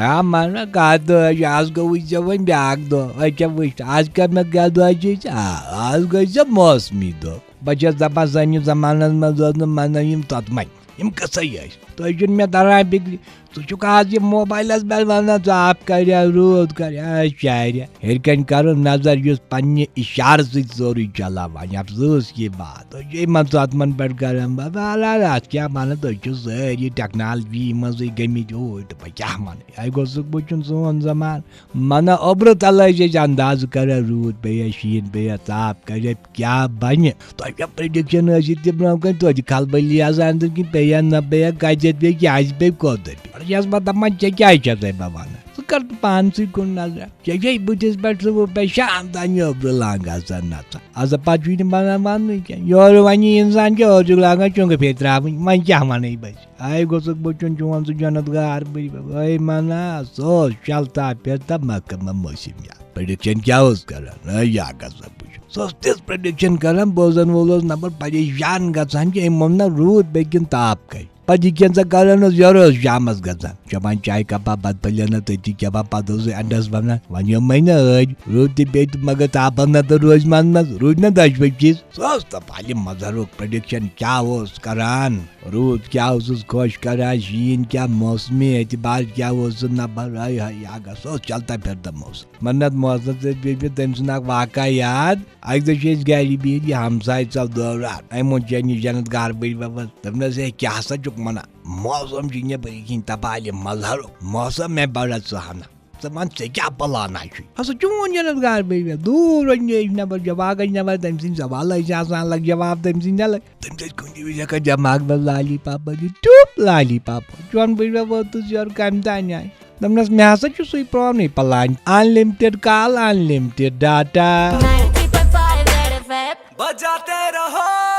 हाँ माना कहा तो आज का वही वन ब्याग दो अच्छा वही आज का मैं क्या दो आज का मौसमी दो बच्चा दपा सानी जमाना में दो माना यम तत्माई यम कसई है तो मे दरा बिगड़ी तुक आज मोबाइल पे वन आप कर रूद कर शायर हरकन कर नजर इस पन्ने इशार सोरी चलावान अफसोस ये बात ये मन तमन पे कर क्या वन तुम सारी टेक्नोलॉजी मज गमित तो क्या मन यह गोस बुन सोन जमान मन ओब्र तल अंदाज कर रूद पे शीन पे ताप कर क्या बन तुम प्रिडिक्शन ब्रो कन तो खलबली अंदर कि पे न पे कत पे क्या पे कोत यस बह दपान क्या वन सह कर पान सुन नजर चे बुथिस पे वो पे शाम तान ओब्र लागान नचा अस पे वन योर वन इंसान क्या और लागान चुंग फे त्रावन वन क्या वन बच आय गोस बुन चोन सह जनत गार बे मना सो चलता फिरता महकमा मौसम प्रेडिक्शन क्या कर या तिस प्रेडिक्शन कर बोजन वोल नबर परेशान गम ना रूद पे किन ताप गई पे क्या कर योर शामस गजान चपान चाय कपा बत पलियन तथी चपान पे अंडस वन वन ना रूद पे मगर तापन न तो रोज मन रूद ना दशवे चीज तो पाल मजर प्रेडिक्शन क्या करान रूद क्या खुश करान शीन क्या मौसमी एतबार क्या नबर सो चलता फिरता मौसम मन्नत मौसम से तम सुन वाक़ा याद अक दो गर बिहत यह हमसाय चल दौरान अमो नश जनत गार बड़ी बबस दपनस क्या सा चुक मना मौसम बी तपाल मजहर मौसम में बड़ा सुहाना वन ऐ क्या प्लान हसा चोन जनत गार बड़ी दूर नबर जवाब नबर तम सवाल लग जवाब तम तम कुछ दिमाग में लाली पापा टूप लाली पापा चौन बड़ी वोतुस योर कम तान आय दपनस मे हसा सही problem plan unlimited call unlimited data बजाते रहो।